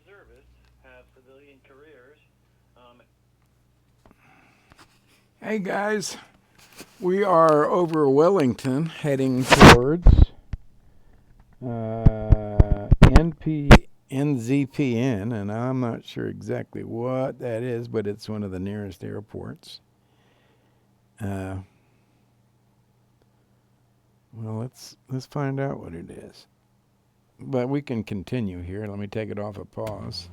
reservists have civilian careers. Hey guys, we are over Wellington heading towards NZPN, and I'm not sure exactly what that is, but it's one of the nearest airports. Well, let's find out what it is. But we can continue here. Let me take it off a pause.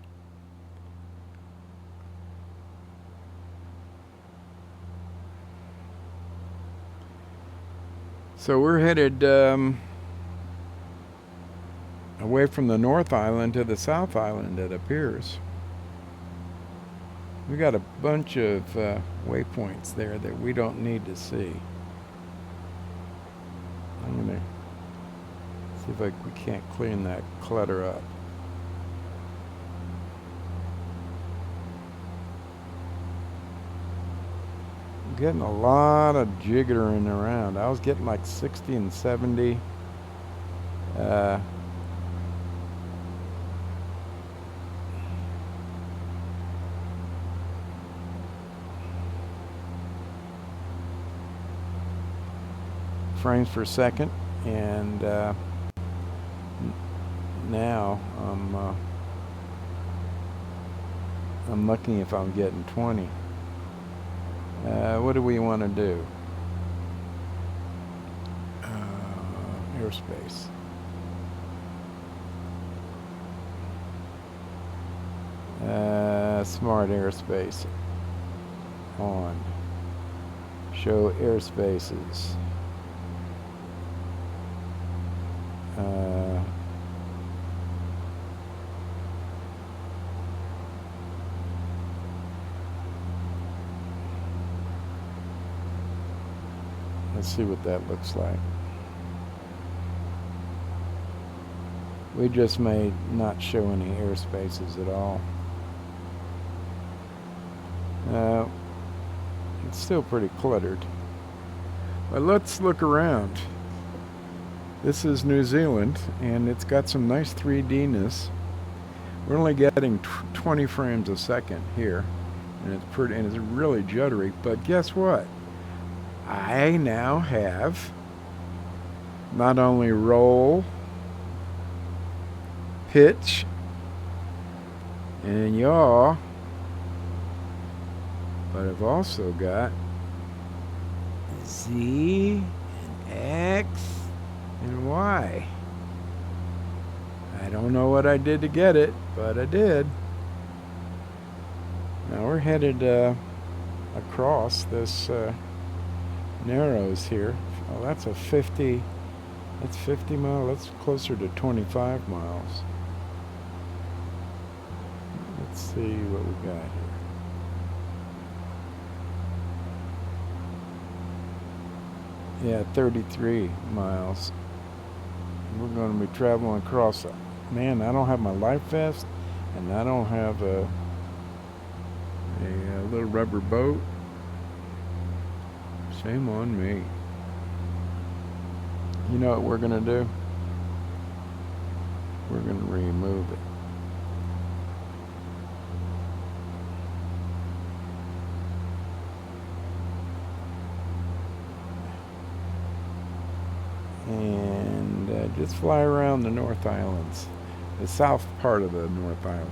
So we're headed away from the North Island to the South Island, it appears. We got a bunch of waypoints there that we don't need to see. I'm gonna see if we can't clean that clutter up. I'm getting a lot of jiggering around. I was getting like 60 and 70. Frames per second, and now I'm looking if I'm getting 20. What do we want to do? Airspace. Smart airspace on. Show airspaces. Let's see what that looks like. We just may not show any airspaces at all. It's still pretty cluttered. But let's look around. This is New Zealand, and it's got some nice 3D-ness. We're only getting 20 frames a second here, and it's pretty, and it's really juddery. But guess what? I now have not only roll, pitch, and yaw, but I've also got Z and X and Y. I don't know what I did to get it, but I did. Now we're headed across this Narrows here. Oh, that's a 50. That's 50 miles. That's closer to 25 miles. Let's see what we got here. Yeah, 33 miles. We're going to be traveling across. Man, I don't have my life vest, and I don't have a little rubber boat. Shame on me. You know what we're going to do? We're going to remove it. And just fly around the North Islands, the south part of the North Island.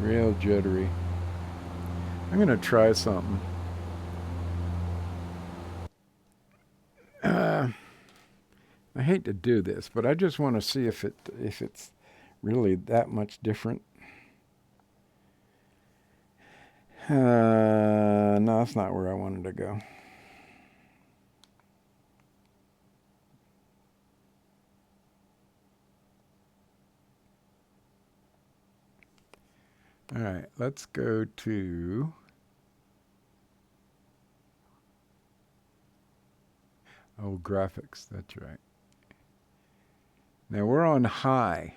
Real jittery. I'm going to try something. I hate to do this, but I just want to see if it's really that much different. No, that's not where I wanted to go. All right, let's go to graphics. That's right. Now we're on high,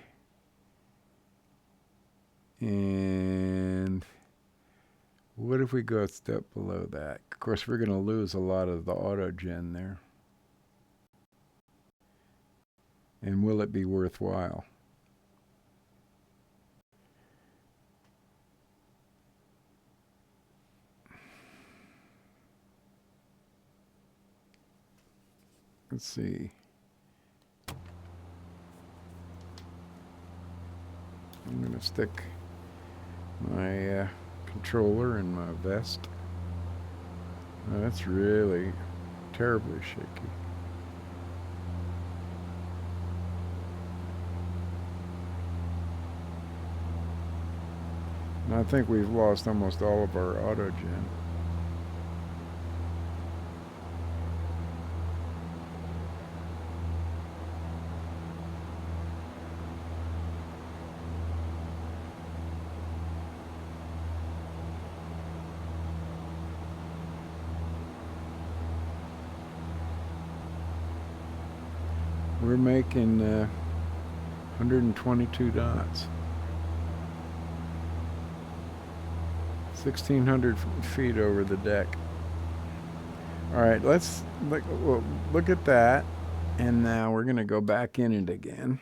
and What if we go a step below that? Of course, we're going to lose a lot of the auto gen there. And will it be worthwhile? Let's see. I'm going to stick my controller in my vest. Oh, that's really terribly shaky. And I think we've lost almost all of our auto gen. We're making 122 dots. 1,600 feet over the deck. All right, let's look at that. And now we're going to go back in it again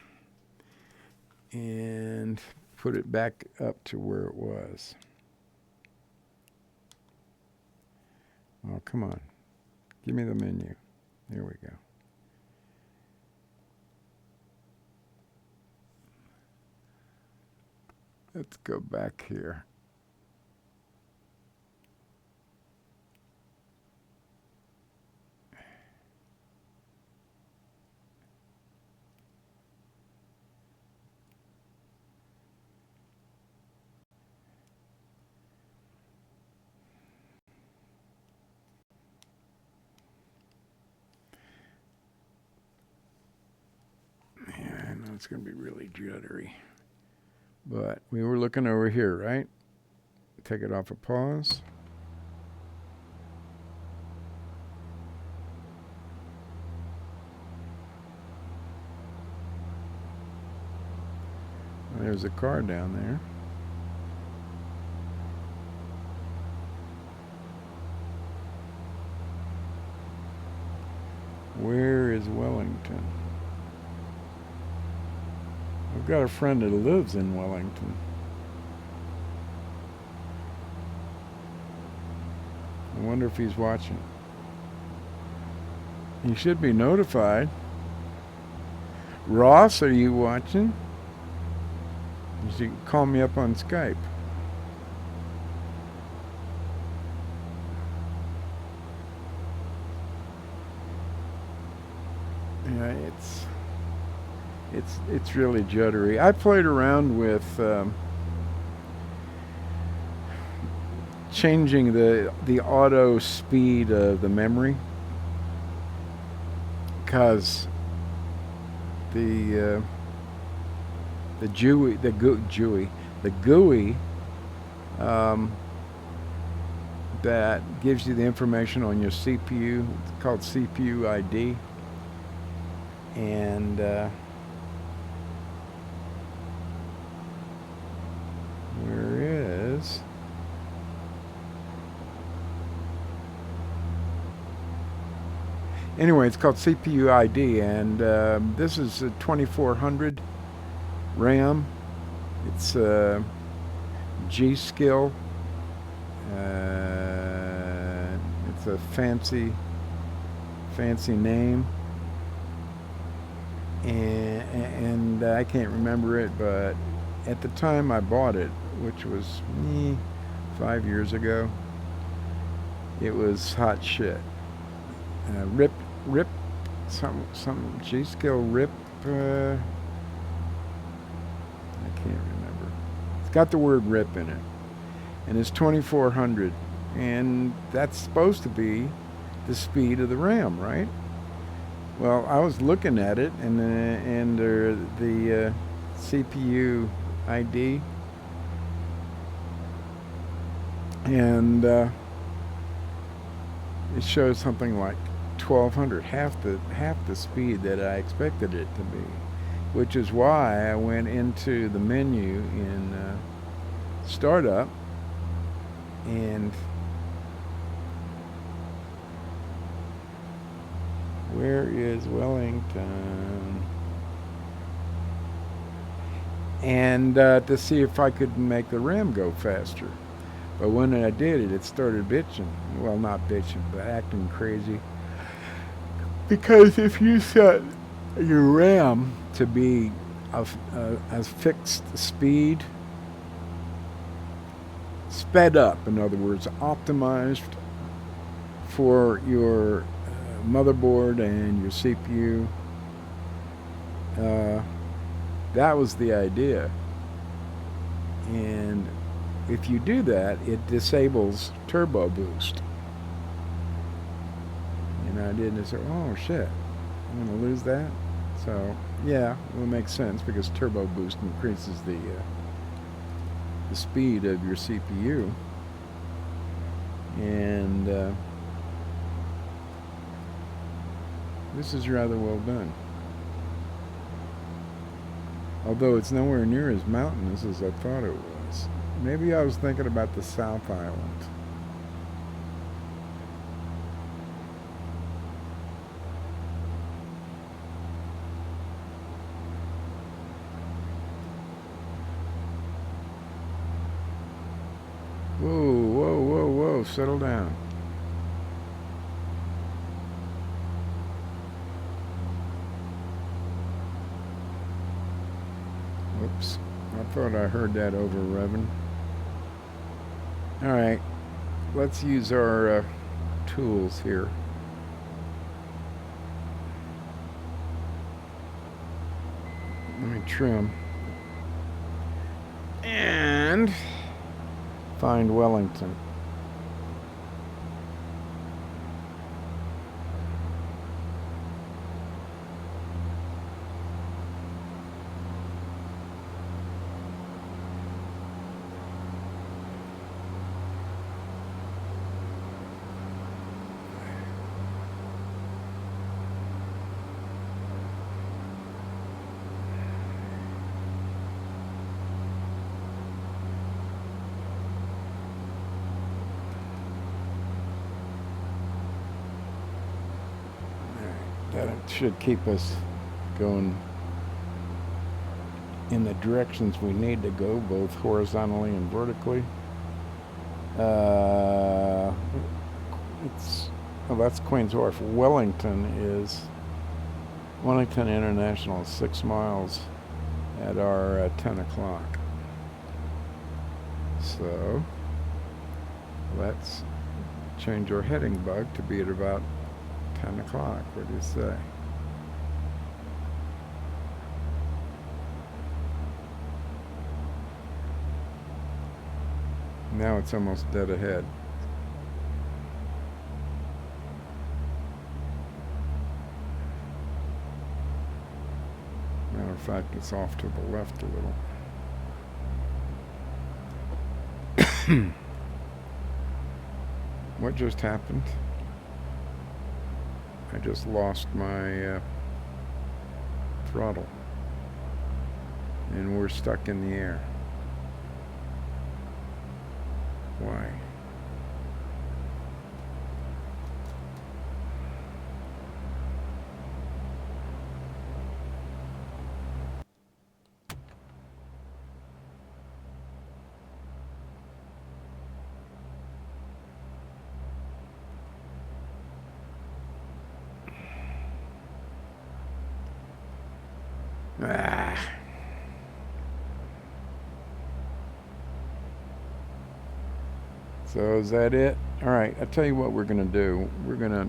and put it back up to where it was. Oh, come on. Give me the menu. There we go. Let's go back here. Man, I know it's going to be really jittery. But we were looking over here, right? Take it off of pause. There's a car down there. Where is Wellington? I've got a friend that lives in Wellington. I wonder if he's watching. He should be notified. Ross, are you watching? You should call me up on Skype. Yeah, it's really jittery. I played around with changing the auto speed of the memory, because the GUI that gives you the information on your CPU. It's called CPU ID, and where is anyway, it's called CPU ID, and this is a 2400 RAM. It's G-Skill. It's a fancy name, and I can't remember it, but at the time I bought it, which was 5 years ago, it was hot shit. RIP, some G-Skill RIP. I can't remember. It's got the word RIP in it, and it's 2400, and that's supposed to be the speed of the RAM, right? Well, I was looking at it, and the CPU ID, and it shows something like 1200, half the speed that I expected it to be, which is why I went into the menu in startup And where is Wellington? And to see if I could make the RAM go faster. But when I did it, it started bitching. Well, not bitching, but acting crazy. Because if you set your RAM to be a fixed speed, sped up, in other words, optimized for your motherboard and your CPU, that was the idea. And if you do that, it disables turbo boost. And I didn't say, oh shit, I'm going to lose that? So, yeah, it will make sense because turbo boost increases the speed of your CPU. And this is rather well done. Although it's nowhere near as mountainous as I thought it was. Maybe I was thinking about the South Island. Whoa, whoa, whoa, whoa, settle down. Whoops, I thought I heard that over revving. Alright, let's use our tools here. Let me trim. And find Wellington. That should keep us going in the directions we need to go, both horizontally and vertically. That's Queen's Wharf. Wellington International is 6 miles at our 10 o'clock. So let's change our heading bug to be at about 10 o'clock. What do you say? Now it's almost dead ahead. Matter of fact, it's off to the left a little. What just happened? I just lost my throttle, and we're stuck in the air. Why? Ah. So is that it? All right, I'll tell you what we're going to do. We're going to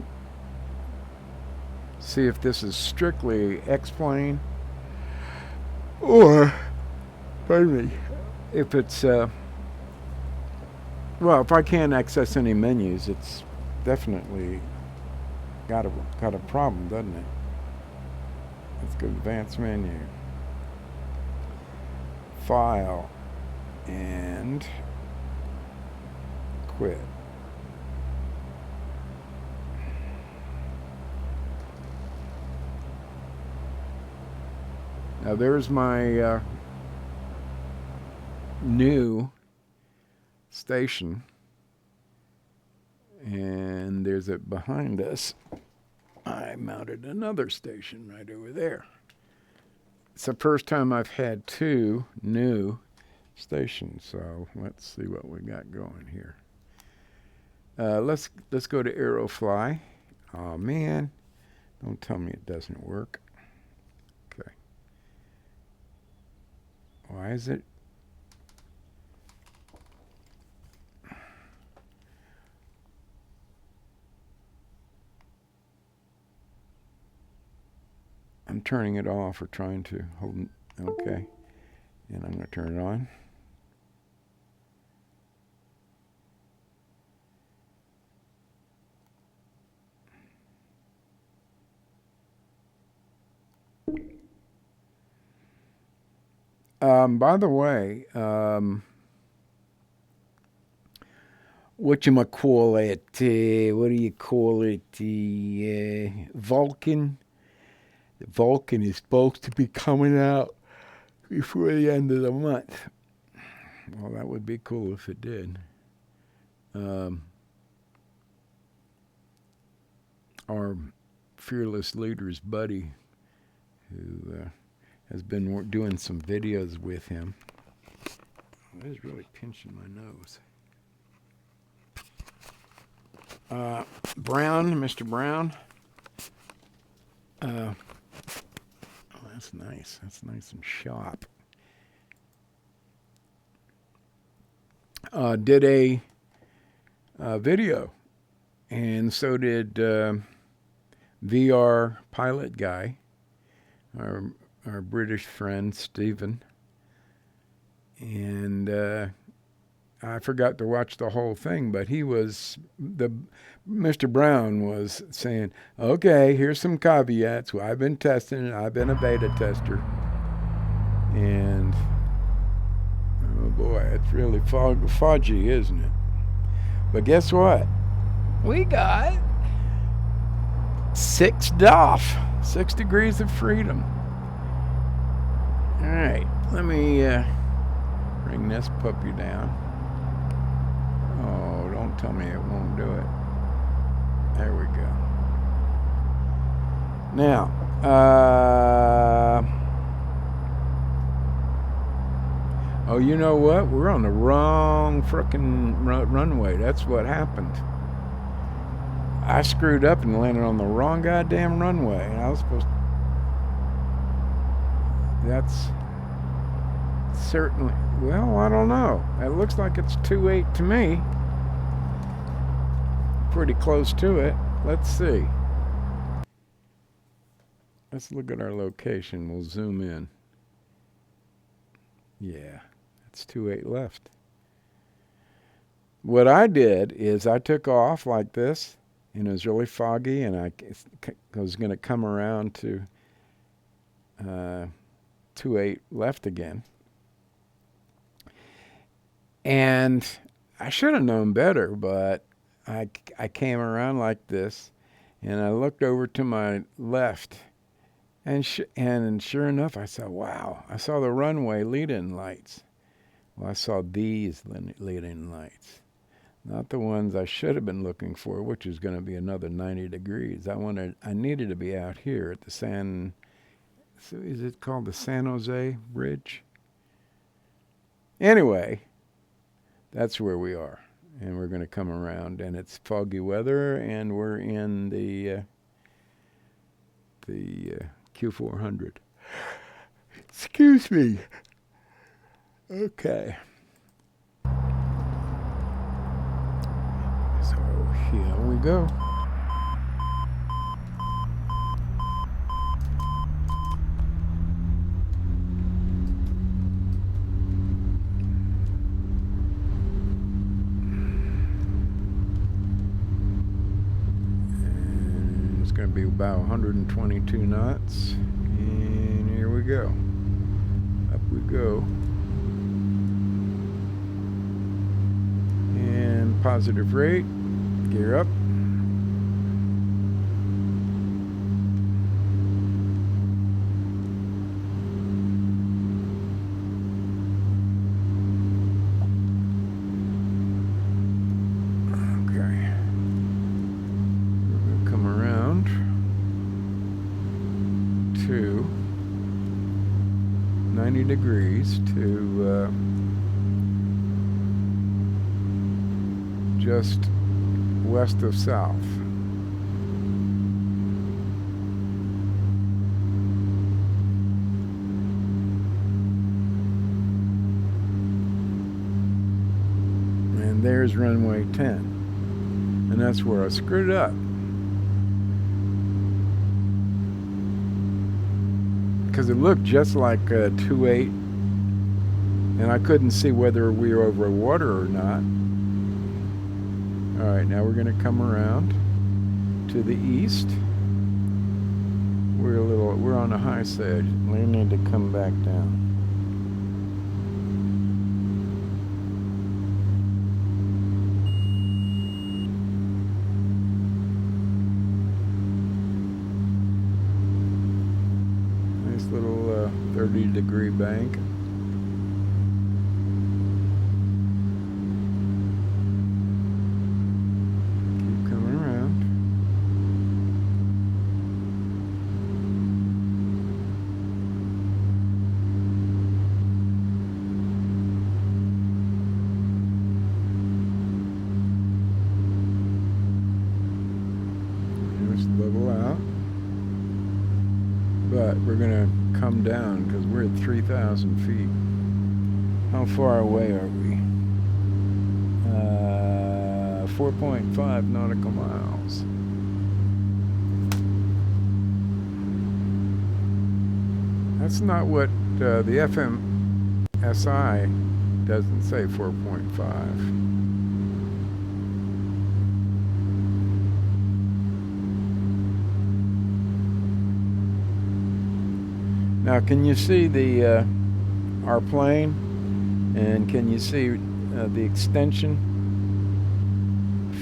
see if this is strictly X-Plane, or, pardon me, if it's, well, if I can't access any menus, it's definitely got a problem, doesn't it? Let's go to advanced menu, file, and quit. Now there's my new station. is that behind us, I mounted another station right over there. It's the first time I've had two new stations, so let's see what we got going here. Let's go to Aerofly. Oh man, don't tell me it doesn't work. Okay. Why is it? I'm turning it off or trying to hold it. Okay. And I'm going to turn it on. By the way, what do you call it? Vulcan. The Vulcan is supposed to be coming out before the end of the month. Well, that would be cool if it did. Our fearless leader's buddy, who has been doing some videos with him. It is really pinching my nose. Brown, Mr. Brown. Oh, that's nice. That's nice and sharp. Did a video, and so did VR pilot guy, our British friend Stephen. And I forgot to watch the whole thing, but Mr. Brown was saying, okay, here's some caveats. Well, I've been testing it. I've been a beta tester. And, oh boy, it's really fudgy, isn't it? But guess what? We got 6 DOF, 6 degrees of freedom. All right, let me bring this puppy down. Oh, don't tell me it won't do it. There we go. Now, oh, you know what? We're on the wrong frickin' runway. That's what happened. I screwed up and landed on the wrong goddamn runway. And I was supposed to... That's certainly... Well, I don't know. It looks like it's 2.8 to me. Pretty close to it. Let's see. Let's look at our location. We'll zoom in. Yeah, it's 2.8 left. What I did is I took off like this, and it was really foggy, and I was going to come around to 2.8 left again. And I should have known better, but I came around like this, and I looked over to my left, and sure enough, I saw, wow, I saw the runway lead-in lights. Well, I saw these lead-in lights, not the ones I should have been looking for, which is going to be another 90 degrees. I needed to be out here at the is it called the San Jose Bridge? Anyway, that's where we are. And we're going to come around, and it's foggy weather, and we're in the Q400. Excuse me. Okay. So here we go. Going to be about 122 knots, and here we go. Up we go, and positive rate, gear up. to 90 degrees to just west of south. And there's runway 10. And that's where I screwed up. Because it looked just like 2.8, and I couldn't see whether we were over water or not. All right, now we're going to come around to the east. We're on the high side. We need to come back down. Little 30-degree bank. Keep coming around. Just level out. But we're going to come down because we're at 3,000 feet. How far away are we? 4.5 nautical miles. That's not what the FMSI doesn't say 4.5. Now, can you see the our plane, and can you see the extension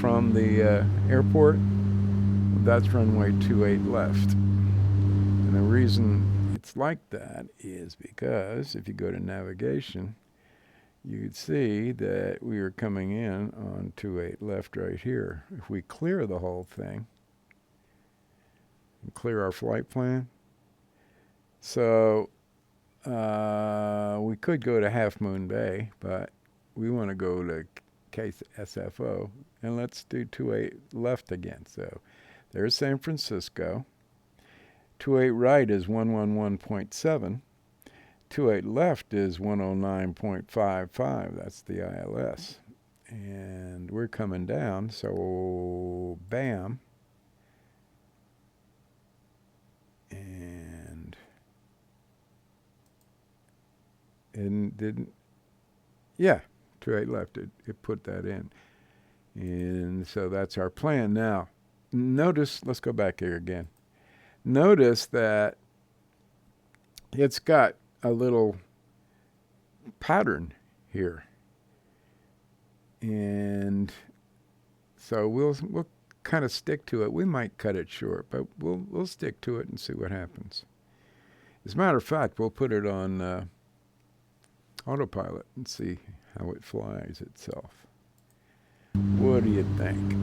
from the airport? That's runway 28 left. And the reason it's like that is because if you go to navigation, you could see that we are coming in on 28 left right here. If we clear the whole thing and clear our flight plan, so we could go to Half Moon Bay, but we want to go to SFO, and let's do 28 left again. So there's San Francisco. 28 right is 111.7. 28 left is 109.55. That's the ILS. And we're coming down, so bam. And didn't, yeah, 28 left, it put that in. And so that's our plan. Now, notice, let's go back here again. Notice that it's got a little pattern here. And so we'll kind of stick to it. We might cut it short, but we'll stick to it and see what happens. As a matter of fact, we'll put it on autopilot and see how it flies itself. What do you think?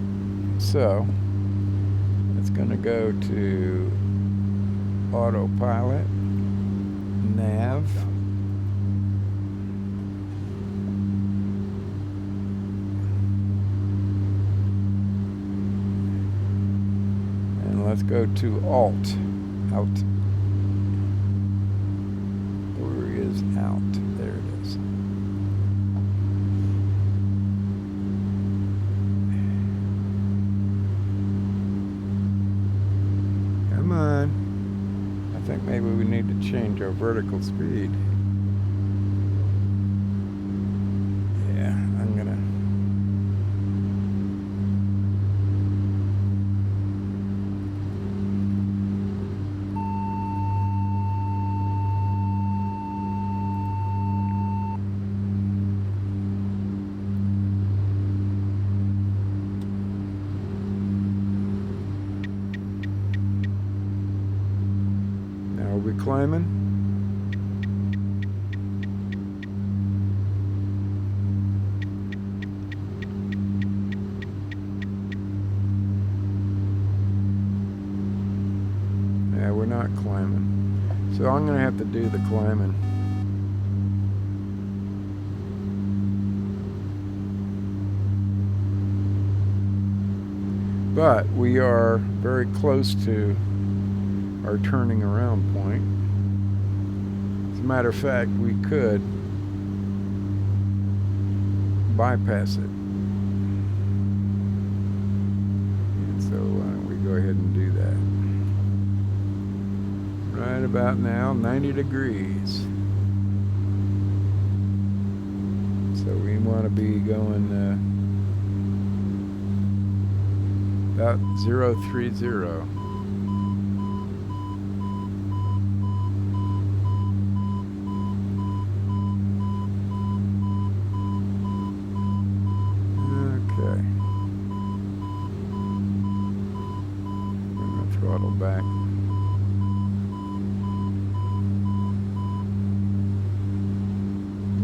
So it's going to go to autopilot, nav, and let's go to alt, out. Where is out? There it is. Come on. I think maybe we need to change our vertical speed. Yeah, I'm gonna. Are we climbing? Yeah, we're not climbing. So I'm going to have to do the climbing. But we are very close to our turning around point. As a matter of fact, we could bypass it. And so we go ahead and do that. Right about now, 90 degrees. So we want to be going about 030. Okay. I'm going to throttle back.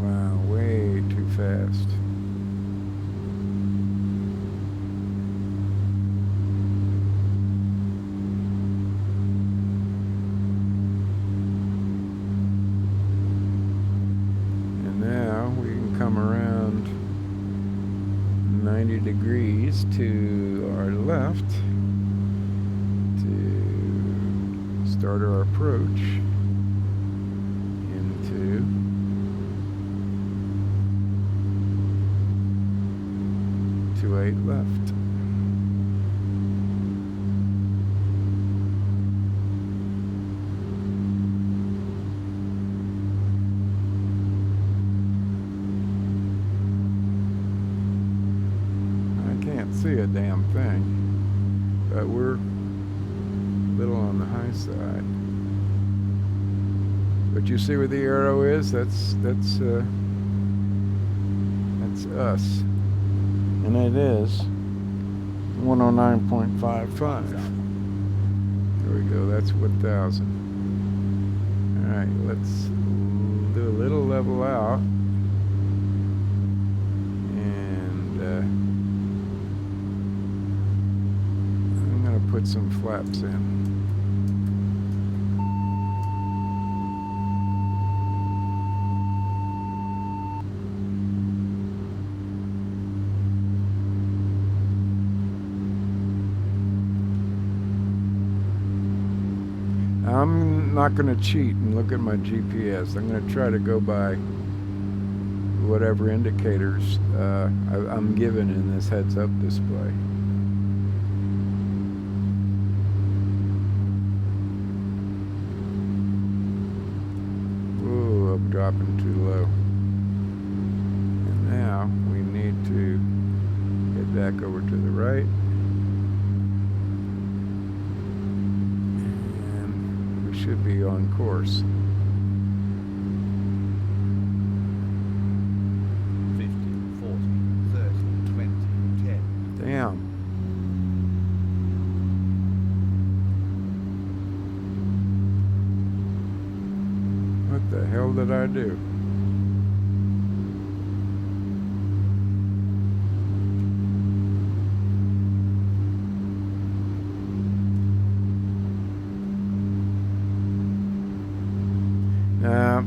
Wow, way too fast. Come around 90 degrees to our left to start our approach into .28 left. See a damn thing, but we're a little on the high side. But you see where the arrow is? That's us, and it is 109.55. There we go. That's 1,000. All right, let's do a little level out. Put some flaps in. I'm not going to cheat and look at my GPS. I'm going to try to go by whatever indicators I'm given in this heads-up display. Dropping too low. And now we need to get back over to the right. And we should be on course. 50, 40, 30, 20, 10. Damn. What the hell did I do?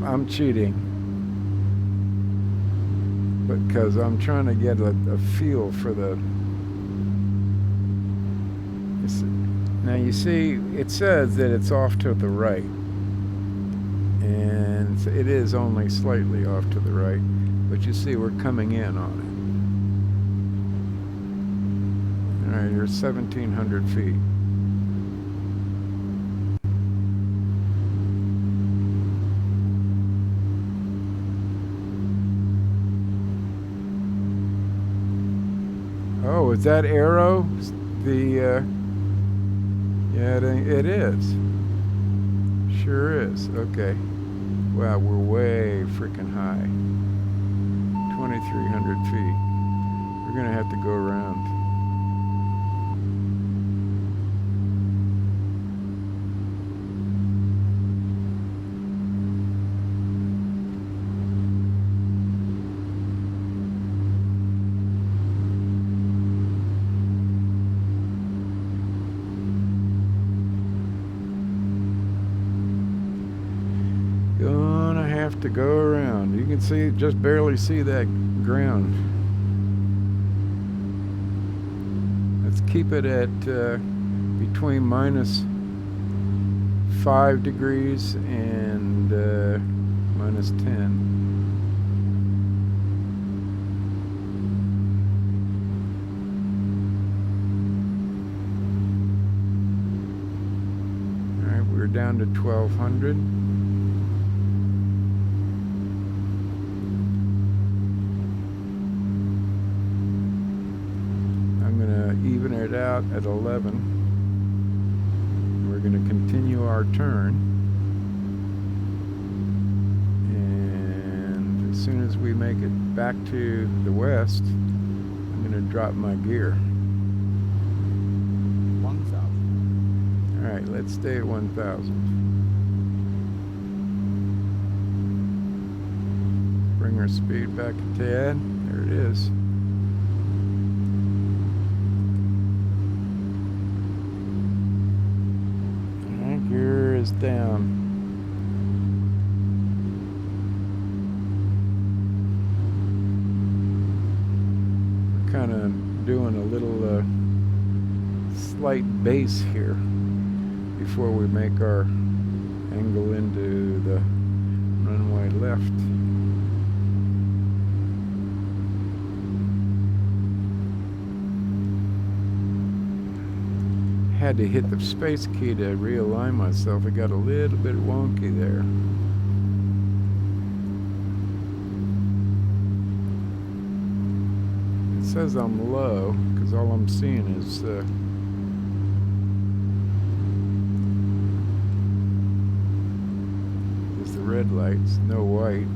I'm cheating, because I'm trying to get a feel for the. Now you see, it says that it's off to the right. And it is only slightly off to the right, but you see we're coming in on it. All right, you're 1,700 feet. Oh, is that arrow the? Yeah, it is. Sure is. Okay. Wow, we're way freaking high. 2,300 feet. We're going to have to go around. have to go around. You can see, just barely see that ground. Let's keep it at between -5 degrees and -10. All right, we're down to 1200. Even it out at 11. We're going to continue our turn, and as soon as we make it back to the west, I'm going to drop my gear. 1,000. All right, let's stay at 1,000. Bring our speed back a tad. There it is. Gear is down. We're kind of doing a little slight base here before we make our angle into the runway left. Had to hit the space key to realign myself. It got a little bit wonky there. It says I'm low because all I'm seeing is the red lights, no white.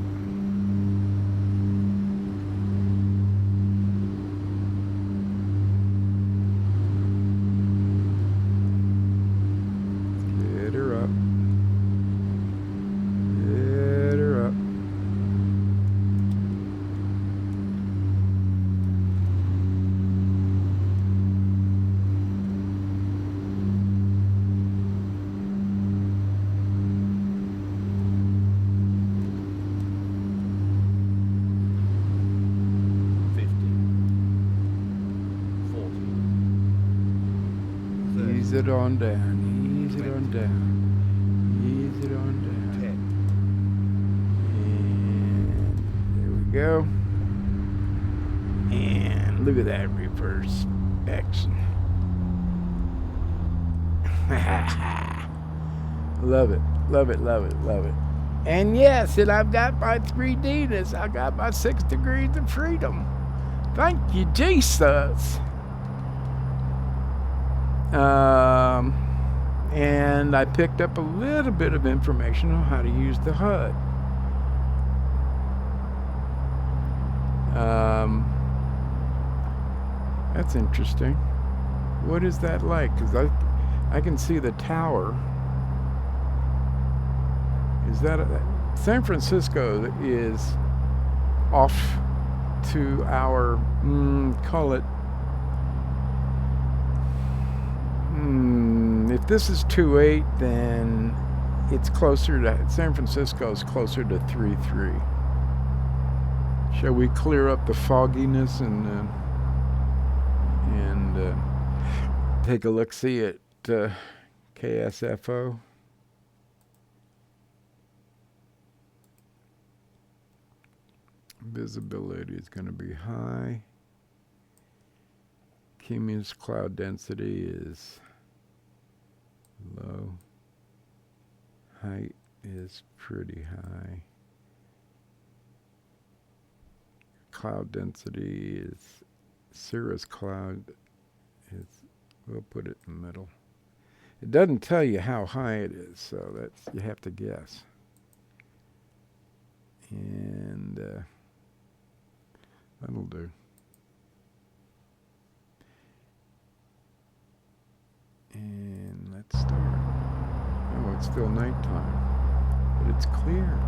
Ease it on down, ease it on down, ease it on down. 10. And there we go. And look at that reverse action. Love it, love it, love it, love it. And yes, and I've got my 3Dness. I got my 6 degrees of freedom. Thank you, Jesus. And I picked up a little bit of information on how to use the HUD. That's interesting. What is that like? Because I can see the tower. Is that San Francisco is off to our call it. If this is 2.8, then it's closer to San Francisco's closer to 3.3. Shall we clear up the fogginess and take a look see at KSFO? Visibility is going to be high. Cumulus cloud density is low. Height is pretty high. Cloud density is cirrus cloud. We'll put it in the middle. It doesn't tell you how high it is, so that's you have to guess. And that'll do. And let's start. Oh, it's still nighttime, but it's clear.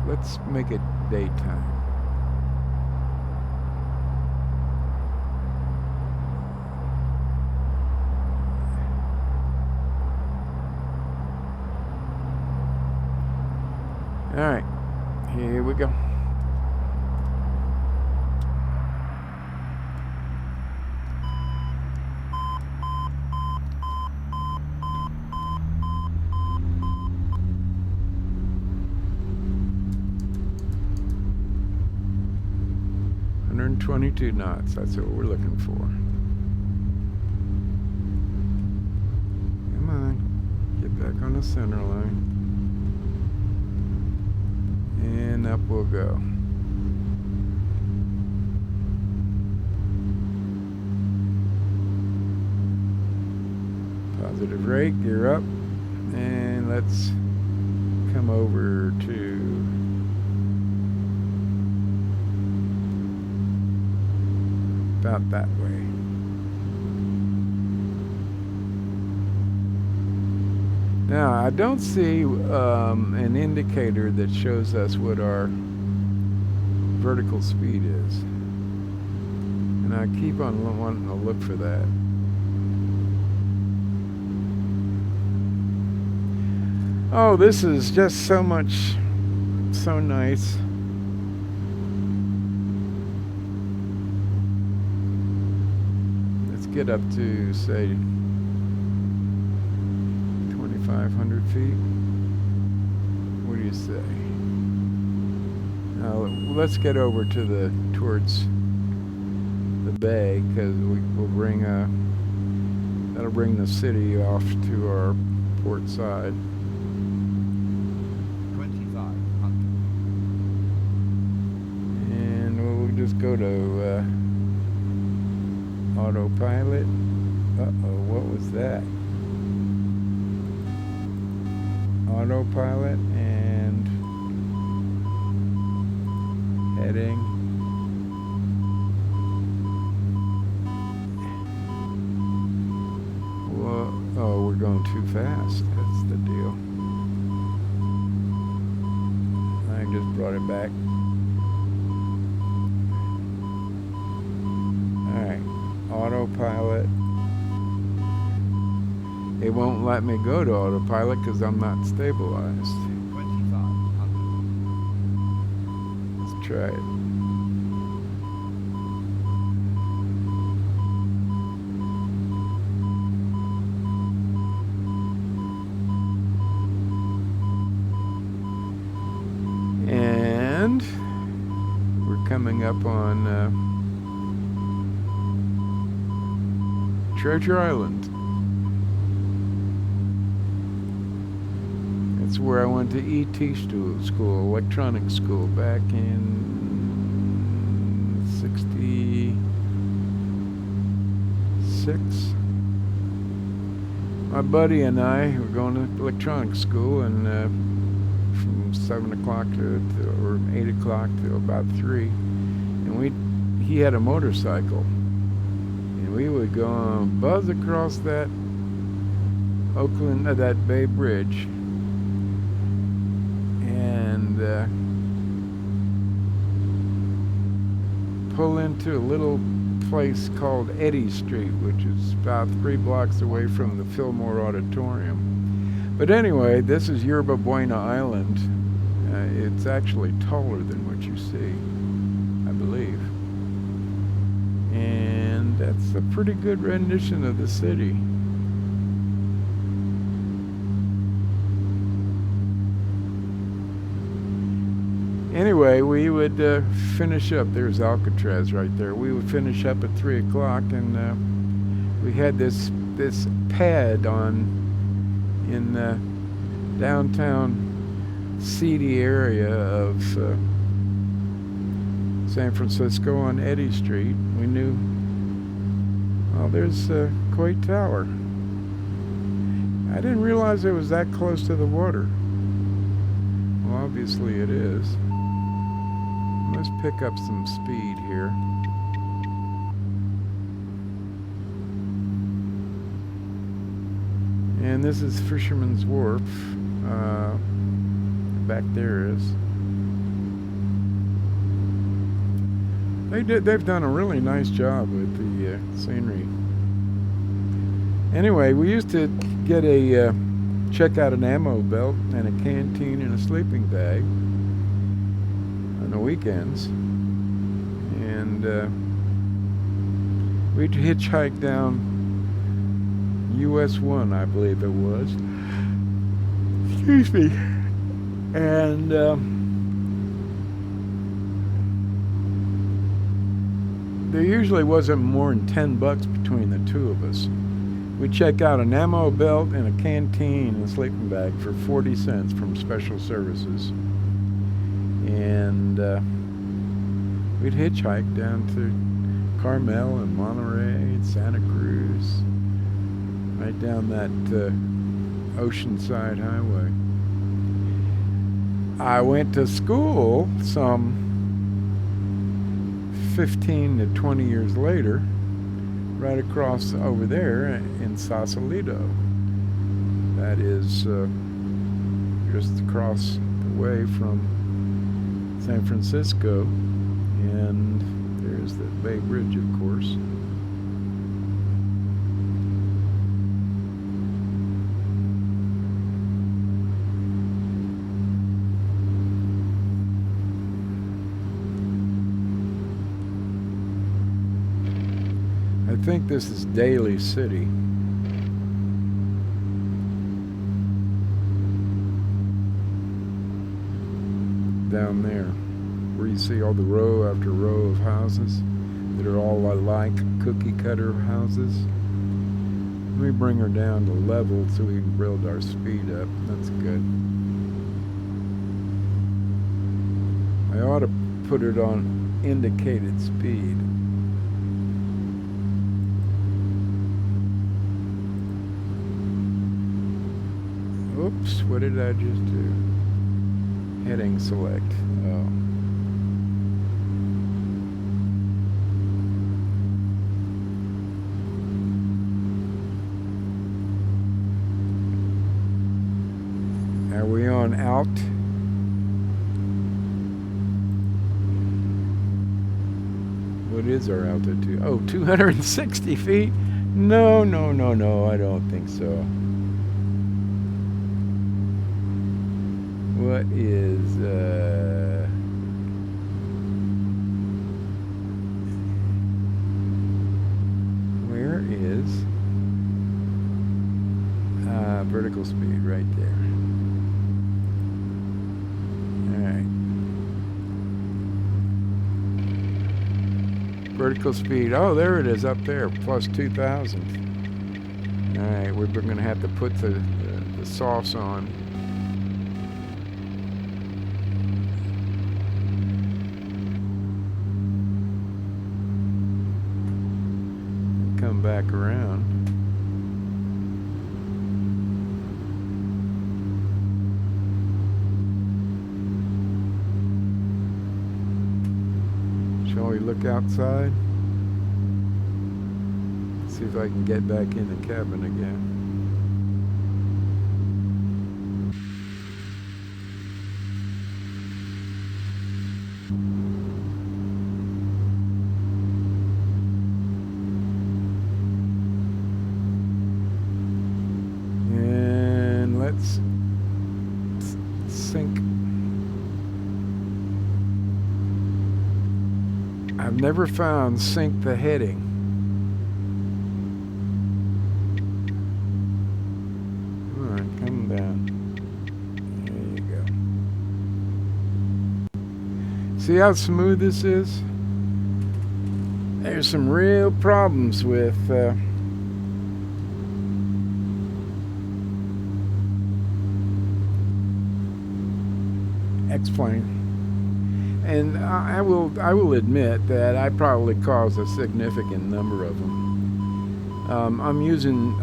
Let's make it daytime. Alright, here we go. .22 knots, that's what we're looking for. Come on, get back on the center line. And up we'll go. Positive rate, gear up. And let's come over to about that way. Now, I don't see an indicator that shows us what our vertical speed is. And I keep on wanting to look for that. Oh, this is just so much, so nice. Let's get up to, say, 2,500 feet. What do you say? Now, let's get over to the, towards the bay, because we'll bring that'll bring the city off to our port side. 2,500. And we'll just go to autopilot. Uh-oh, what was that? Autopilot and heading. Whoa. Oh, we're going too fast. That's the deal. I just brought it back. Alright, autopilot. It won't let me go to autopilot because I'm not stabilized. 2,500. Let's try it. And we're coming up on Treasure Island. That's where I went to ET school, electronics school, back in '66. My buddy and I were going to electronics school, and from 7 o'clock or 8 o'clock to about 3, and he had a motorcycle, and we would go and buzz across that that Bay Bridge. And pull into a little place called Eddy Street, which is about 3 blocks away from the Fillmore Auditorium. But anyway, this is Yerba Buena Island. It's actually taller than what you see, I believe. And that's a pretty good rendition of the city. Anyway, we would finish up. There's Alcatraz right there. We would finish up at 3 o'clock, and we had this pad in the downtown seedy area of San Francisco on Eddy Street. We knew, well, there's Coit Tower. I didn't realize it was that close to the water. Well, obviously it is. Let's pick up some speed here. And this is Fisherman's Wharf. Back there is. They've done a really nice job with the scenery. Anyway, we used to get a check out an ammo belt and a canteen and a sleeping bag on the weekends. And we'd hitchhike down US 1, I believe it was. Excuse me. And there usually wasn't more than $10 between the two of us. We'd check out an ammo belt and a canteen and a sleeping bag for 40 cents from Special Services. And we'd hitchhike down to Carmel and Monterey and Santa Cruz, right down that Oceanside Highway. I went to school some 15 to 20 years later, right across over there in Sausalito. That is just across the way from San Francisco, and there's the Bay Bridge, of course. I think this is Daly City. Down there, where you see all the row after row of houses that are all alike, cookie cutter houses. Let me bring her down to level so we can build our speed up. That's good. I ought to put it on indicated speed. Oops, what did I just do? Heading select. Oh. Are we on out? What is our altitude? Oh, 260 feet? No, no, no, no, I don't think so. What is, where is, vertical speed right there. Alright. Vertical speed, oh, there it is up there, plus 2,000. Alright, we're going to have to put the sauce on. Come back around. Shall we look outside? See if I can get back in the cabin again. Let's sync. I've never found sync the heading. Come on, come down. There you go. See how smooth this is? There's some real problems with X-Plane, and I will admit that I probably caused a significant number of them.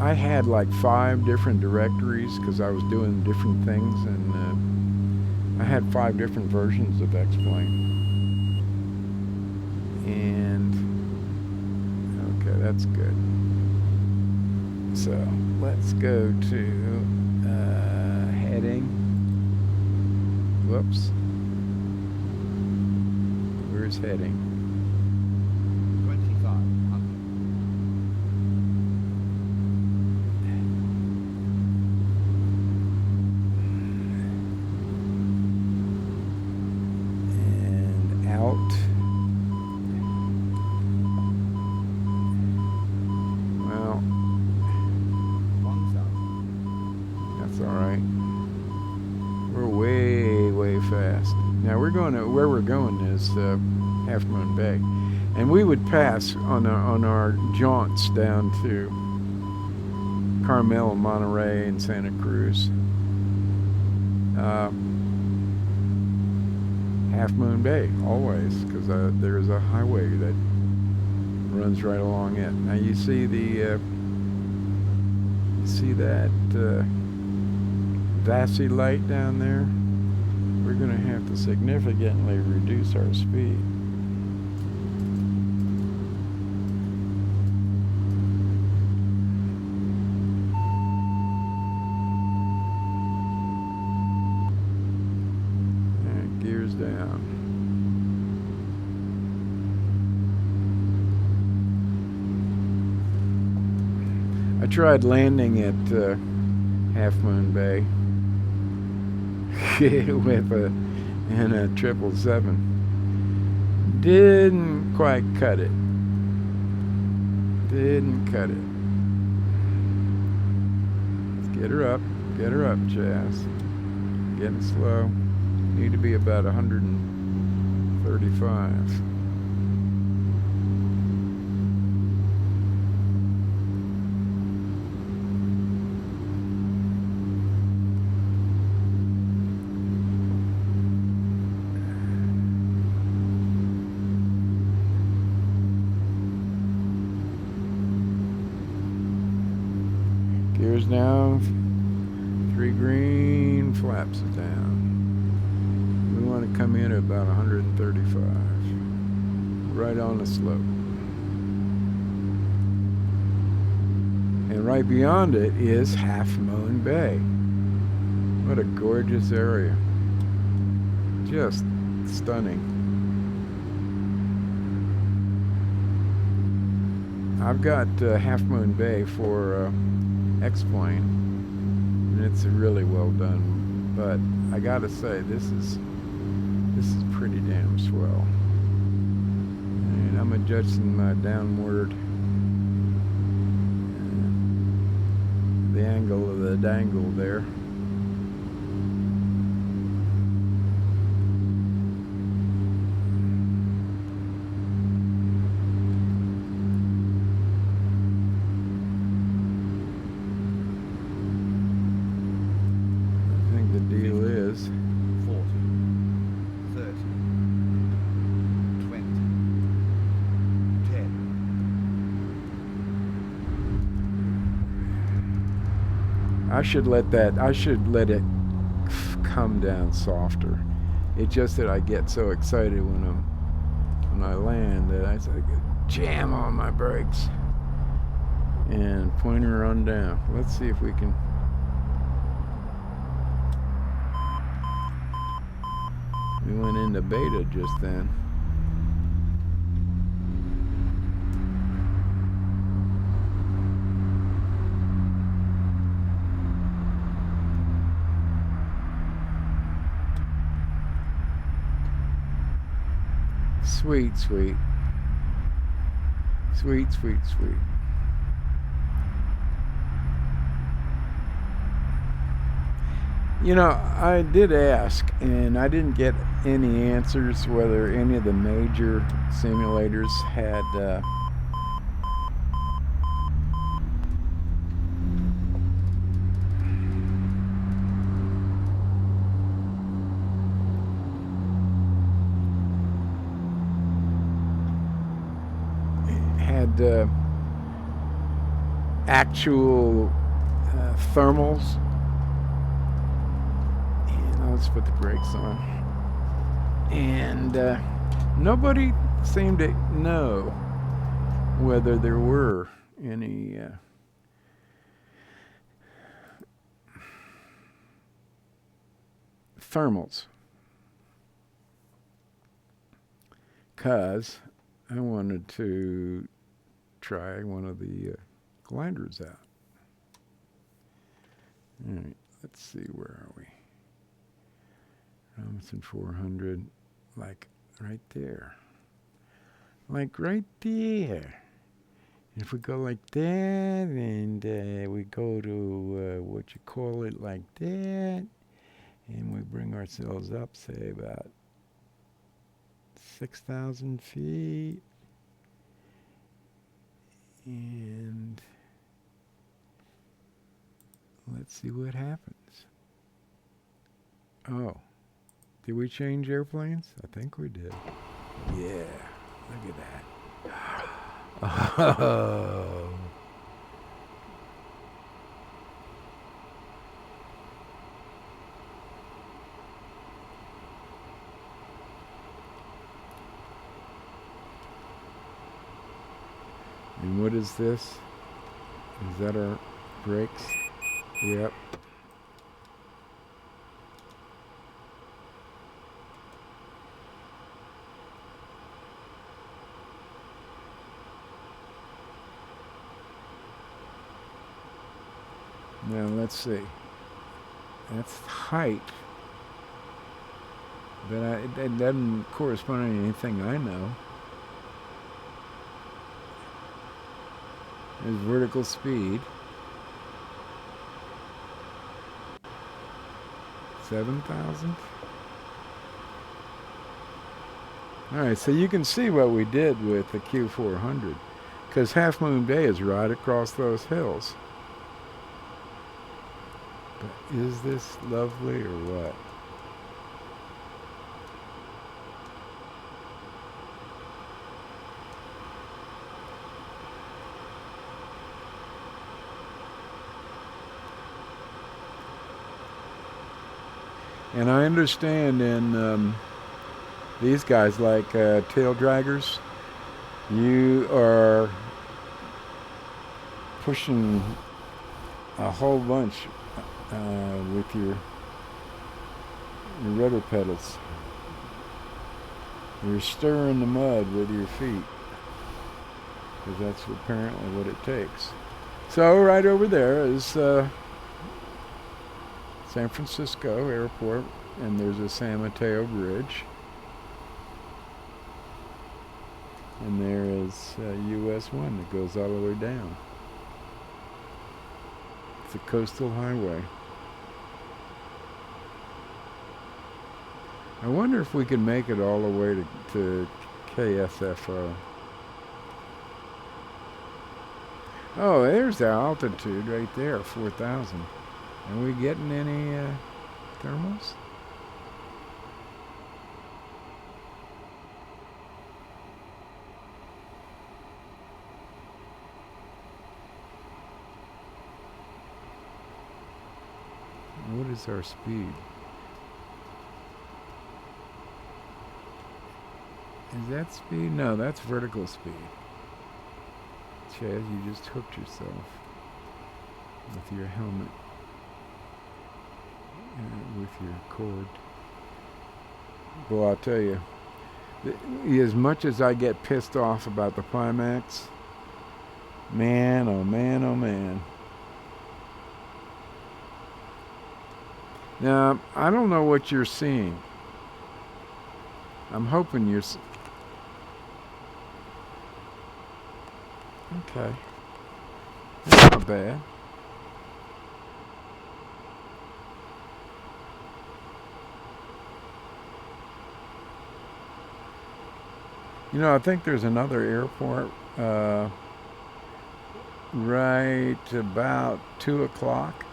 I had like 5 different directories because I was doing different things, and I had 5 different versions of X-Plane. And okay, that's good. So let's go to heading. Whoops. Where's heading? 2500. Now we're going to, where we're going is Half Moon Bay. And we would pass on our jaunts down to Carmel, Monterey, and Santa Cruz. Half Moon Bay, always, because there's a highway that runs right along it. Now you see the, you see that Vassy light down there? We're going to have to significantly reduce our speed. And gears down. I tried landing at Half Moon Bay with a 777. Didn't quite cut it. Didn't cut it. Let's get her up, Chaz. Getting slow. Need to be about 135. Gears down, 3 green, flaps it down. We want to come in at about 135, right on the slope. And right beyond it is Half Moon Bay. What a gorgeous area. Just stunning. I've got Half Moon Bay for X-Plane, and it's really well done, but I gotta say this is pretty damn swell. And I'm adjusting my downward the angle of the dangle there. I should let it come down softer. It's just that I get so excited when I land that I jam on my brakes and pointer on down. Let's see if we can. We went into beta just then. Sweet, sweet. Sweet, sweet, sweet. You know, I did ask, and I didn't get any answers whether any of the major simulators had actual thermals. And let's put the brakes on. And nobody seemed to know whether there were any thermals, because I wanted to try one of the gliders out. All right, let's see, where are we? Robinson 400, like right there. Like right there. And if we go like that, and we go to what you call it, like that, and we bring ourselves up, say about 6,000 feet. And let's see what happens. Oh, did we change airplanes? I think we did. Yeah, look at that. Oh. And what is this? Is that our brakes? Yep. Now let's see. That's height. But it doesn't correspond to anything I know. There's vertical speed. 7,000. Alright, so you can see what we did with the Q400. Because Half Moon Bay is right across those hills. But is this lovely or what? And I understand in these guys like tail draggers, you are pushing a whole bunch with your rudder pedals. You're stirring the mud with your feet, because that's apparently what it takes. So right over there is San Francisco Airport, and there's a San Mateo Bridge. And there is US 1 that goes all the way down. It's a coastal highway. I wonder if we can make it all the way to KSFO. Oh, there's the altitude right there, 4,000. Are we getting any thermals? What is our speed? Is that speed? No, that's vertical speed. Chaz, you just hooked yourself with your helmet. With your cord. Well, I'll tell you, as much as I get pissed off about the Pimax, man, oh man, oh man. Now, I don't know what you're seeing. I'm hoping you're... Okay. That's not bad. You know, I think there's another airport right about 2 o'clock.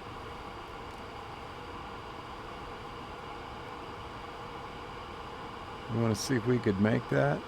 You want to see if we could make that?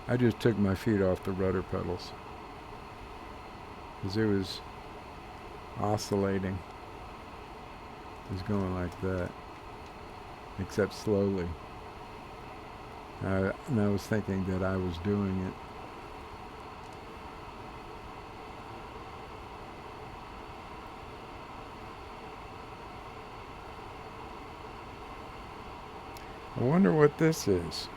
I just took my feet off the rudder pedals because it was oscillating. It was going like that. except slowly. And I was thinking that I was doing it. I wonder what this is.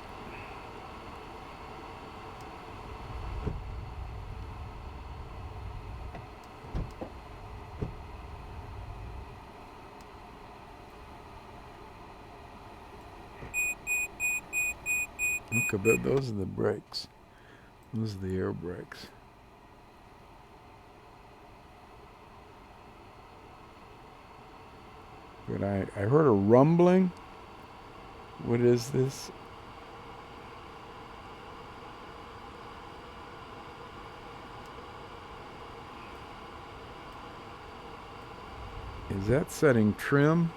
Okay, but those are the brakes. Those are the air brakes. But I heard a rumbling. What is this? Is that setting trim?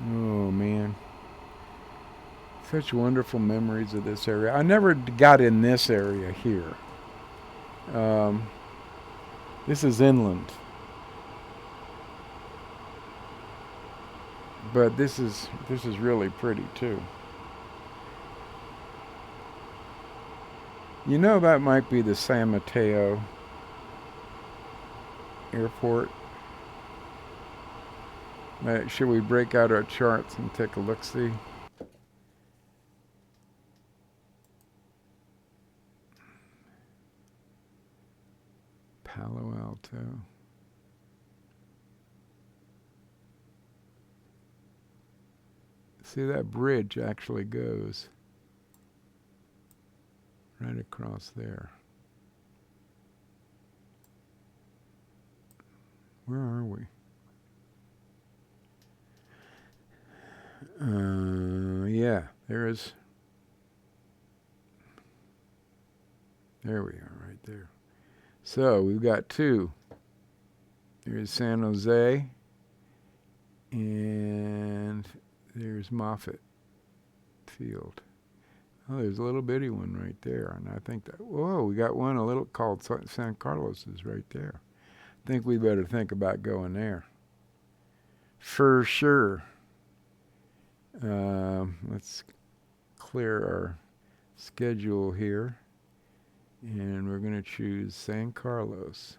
Oh man, such wonderful memories of this area. I never got in this area here. This is inland, but this is really pretty too. You know, that might be the San Mateo Airport. Should we break out our charts and take a look-see? Palo Alto. See, that bridge actually goes right across there. Where are we? Yeah, there we are, right there. So we've got two. There's San Jose, and there's Moffett Field. Oh, there's a little bitty one right there, and I think that, whoa, we got one a little called San Carlos is right there. I think we better think about going there. For sure. Let's clear our schedule here, and we're going to choose San Carlos.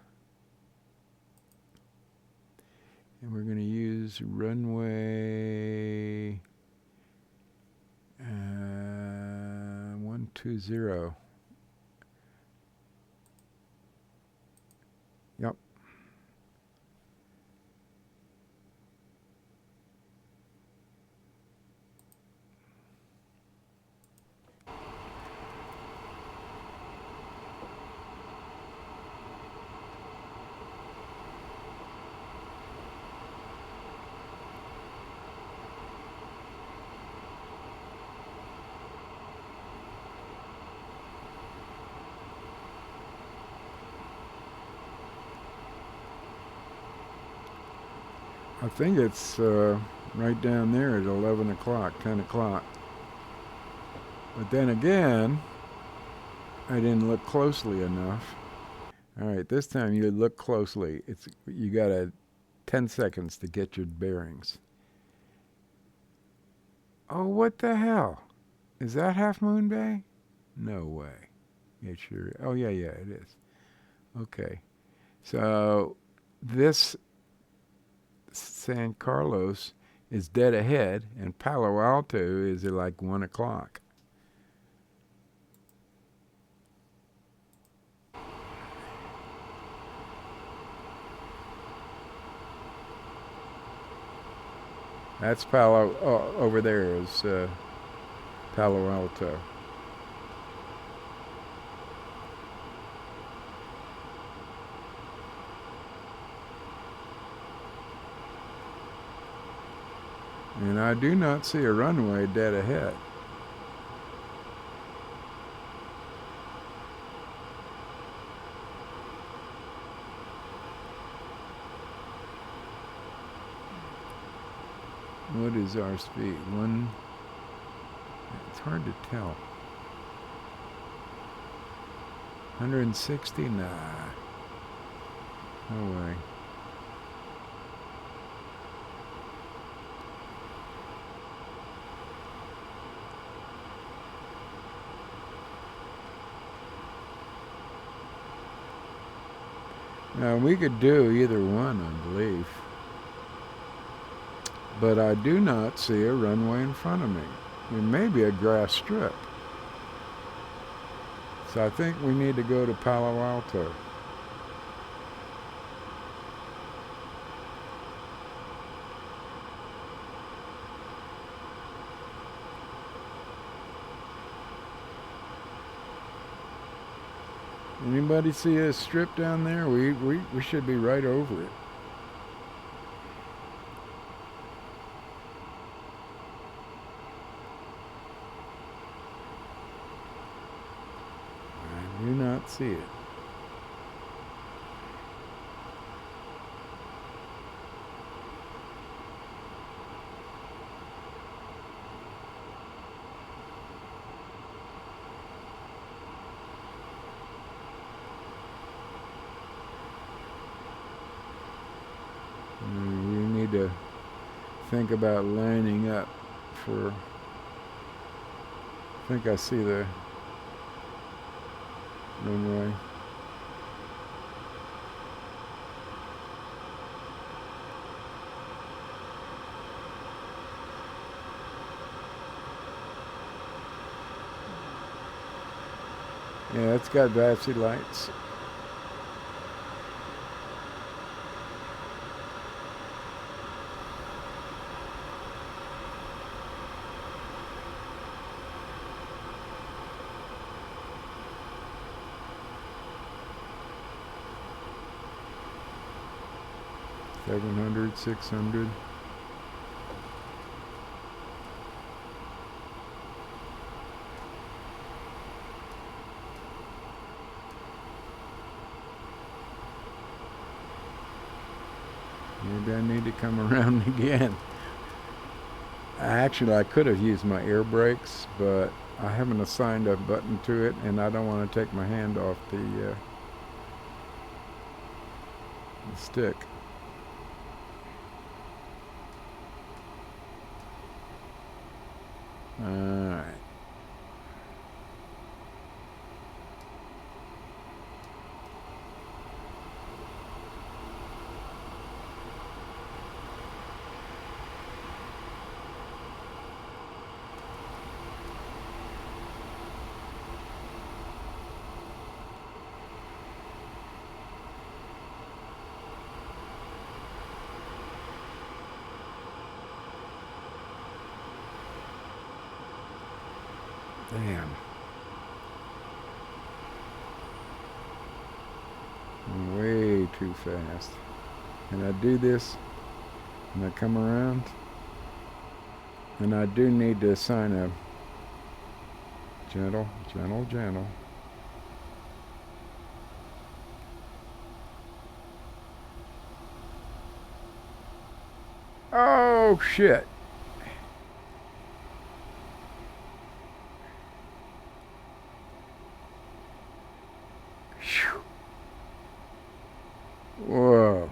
And we're going to use runway 120. Yep. I think it's right down there at 11 o'clock, 10 o'clock. But then again, I didn't look closely enough. All right, this time you look closely. You got 10 seconds to get your bearings. Oh, what the hell? Is that Half Moon Bay? No way. It sure. Oh, yeah, it is. Okay. So this San Carlos is dead ahead, and Palo Alto is at like 1 o'clock. That's Palo, over there is Palo Alto. And I do not see a runway dead ahead. What is our speed? It's hard to tell. 160? Nah. No way. Now we could do either one, I believe. But I do not see a runway in front of me. It may be a grass strip. So I think we need to go to Palo Alto. Anybody see a strip down there? We should be right over it. I do not see it. You need to think about lining up for, I think I see the runway. Yeah, it's got varsity lights. $700, $600. Maybe I need to come around again. Actually, I could have used my air brakes, but I haven't assigned a button to it, and I don't want to take my hand off the stick. Alright. Damn. I'm way too fast. And I do this, and I come around, and I do need to assign a gentle. Oh, shit. Whoa.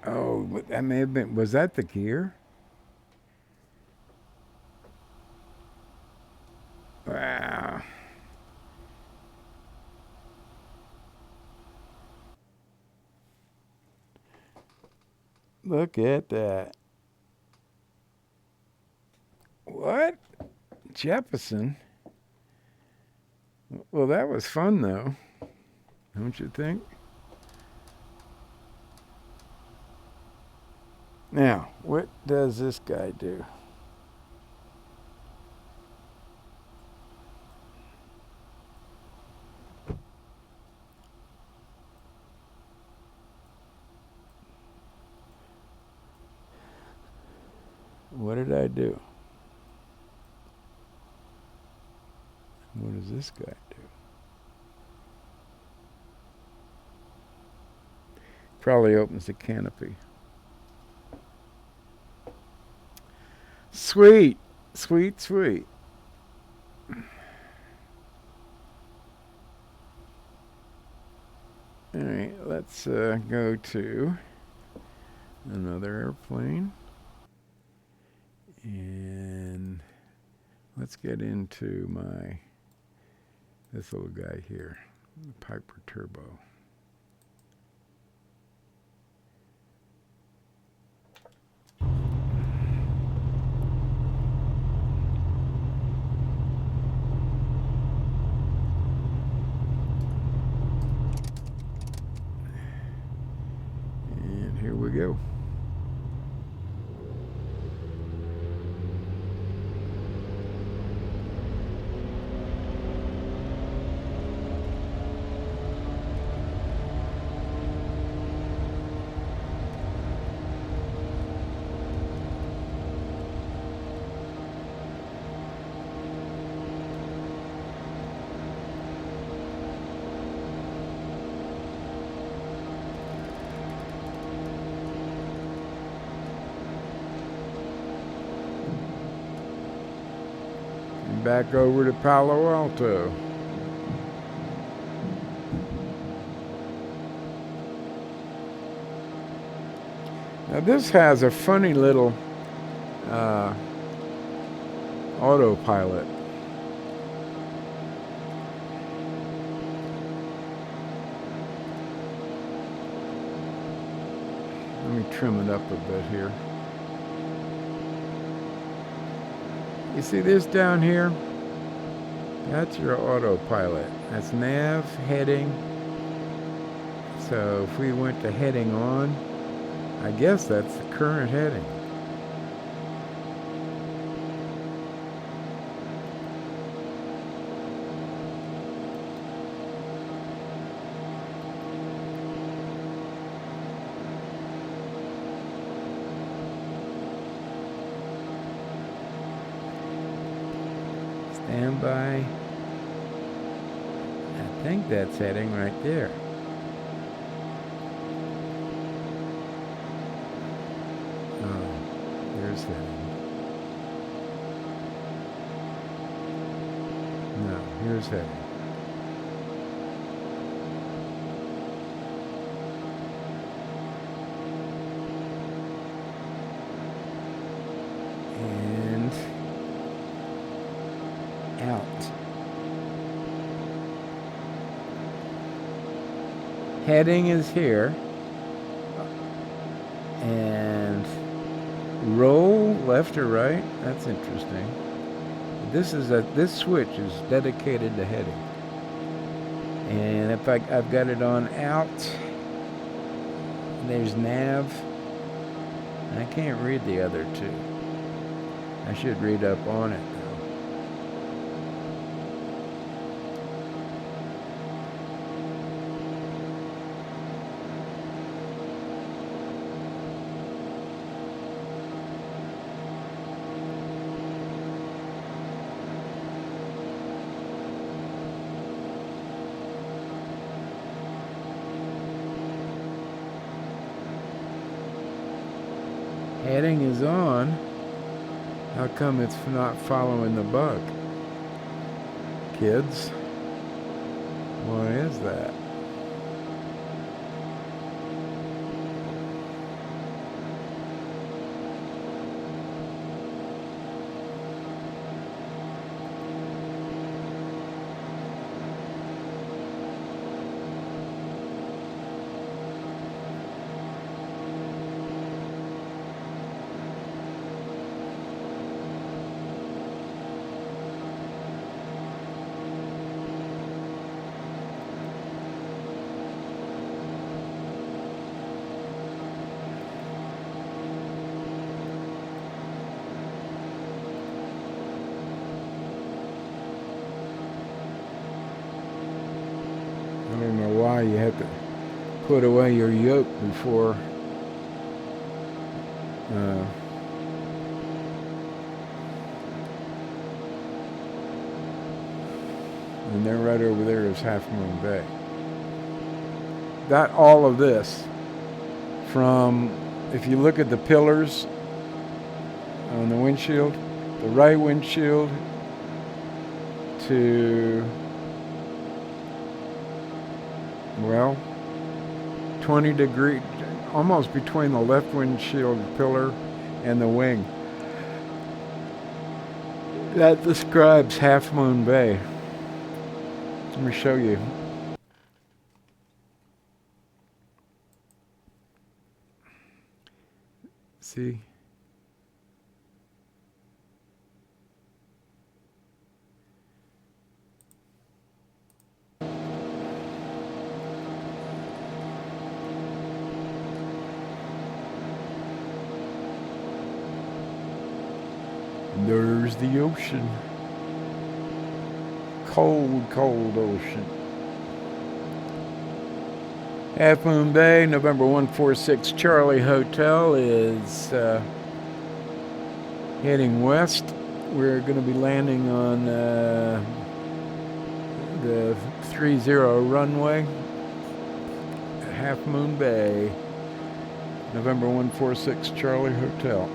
Oh, but that may have been, was that the gear? Wow. Look at that. What? Jefferson? Well, that was fun, though. Don't you think? Now, what does this guy do? What did I do? What does this guy do? Probably opens the canopy. Sweet, sweet, sweet. All right, let's go to another airplane. And let's get into this little guy here, the Piper Turbo. And here we go. Back over to Palo Alto. Now this has a funny little autopilot. Let me trim it up a bit here. You see this down here? That's your autopilot. That's nav, heading. So if we went to heading on, I guess that's the current heading. Standby. I think that's heading right there. Oh, there's heading. No, here's heading. And out. Heading is here, and roll left or right. That's interesting. This switch is dedicated to heading, and if I've got it on out, there's nav. I can't read the other two. I should read up on it. Heading is on. How come it's not following the bug? Kids, why is that? don't know why you have to put away your yoke before and then right over there is Half Moon Bay. Got all of this from, if you look at the pillars on the windshield, the right windshield to, well, 20 degree, almost between the left windshield pillar and the wing. That describes Half Moon Bay. Let me show you. See? There's the ocean. Cold, cold ocean. Half Moon Bay, November 146 Charlie Hotel is heading west. We're going to be landing on the 30 runway at Half Moon Bay, November 146 Charlie Hotel.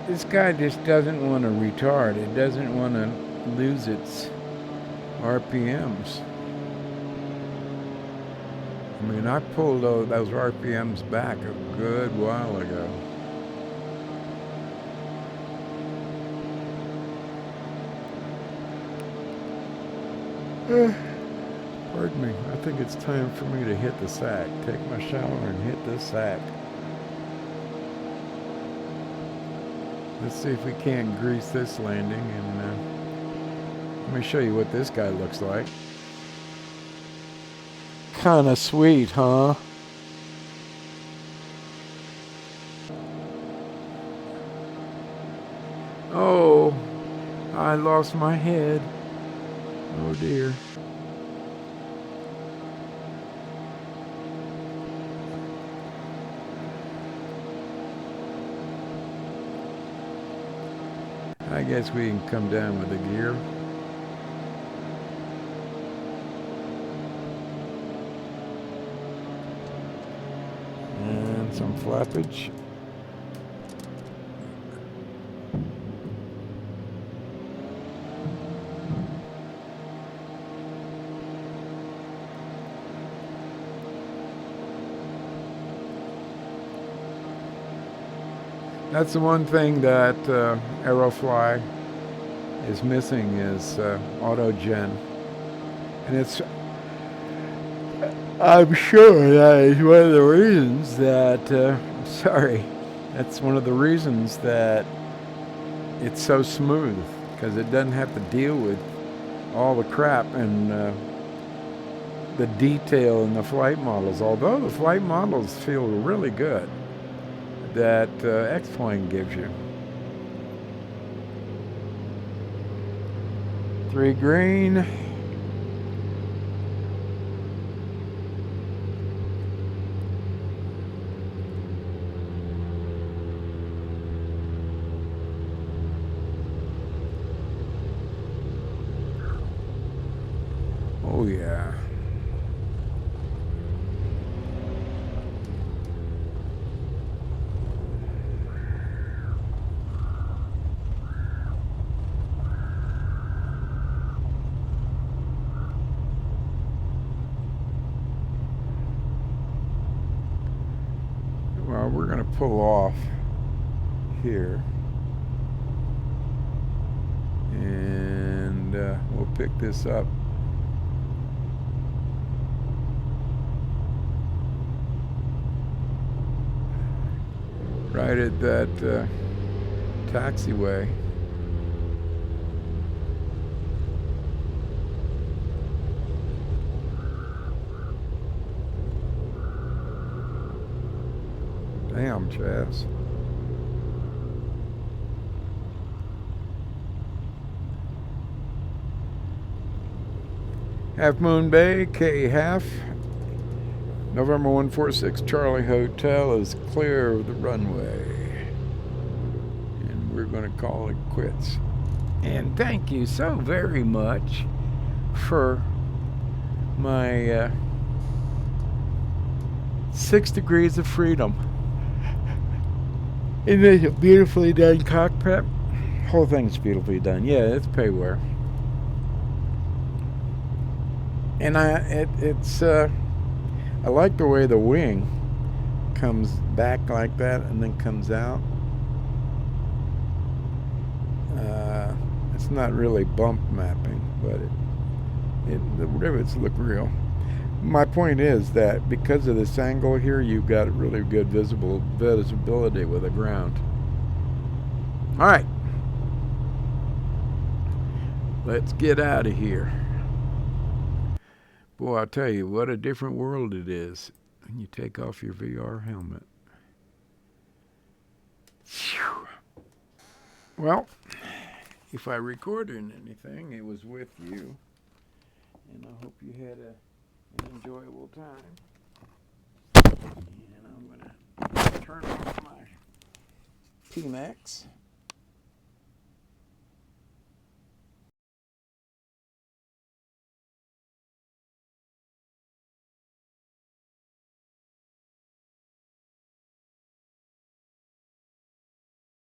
This guy just doesn't want to retard. It doesn't want to lose its RPMs. I mean, I pulled those RPMs back a good while ago. Pardon me. I think it's time for me to hit the sack. Take my shower and hit the sack. Let's see if we can't grease this landing, and let me show you what this guy looks like. Kinda sweet, huh? Oh, I lost my head. Oh dear. I guess we can come down with the gear. And some flappage. That's the one thing that Aerofly is missing is auto-gen. And it's, I'm sure that is one of the reasons that, that's one of the reasons that it's so smooth, because it doesn't have to deal with all the crap and the detail in the flight models. Although the flight models feel really good that X-Plane gives you. 3 green. Oh yeah. Well, we're going to pull off here, and we'll pick this up. right at that taxiway. Damn, Chaz. Half Moon Bay, K half. November 146 Charlie Hotel is clear of the runway. And we're going to call it quits. And thank you so very much for my 6 degrees of freedom. Isn't it a beautifully done cockpit? Whole thing's beautifully done. Yeah, it's payware. And I like the way the wing comes back like that and then comes out. It's not really bump mapping, but the rivets look real. My point is that because of this angle here, you've got really good visibility with the ground. All right, let's get out of here. Boy, I'll tell you, what a different world it is when you take off your VR helmet. Whew. Well, if I recorded anything, it was with you. And I hope you had an enjoyable time. And I'm going to turn off my T-Max.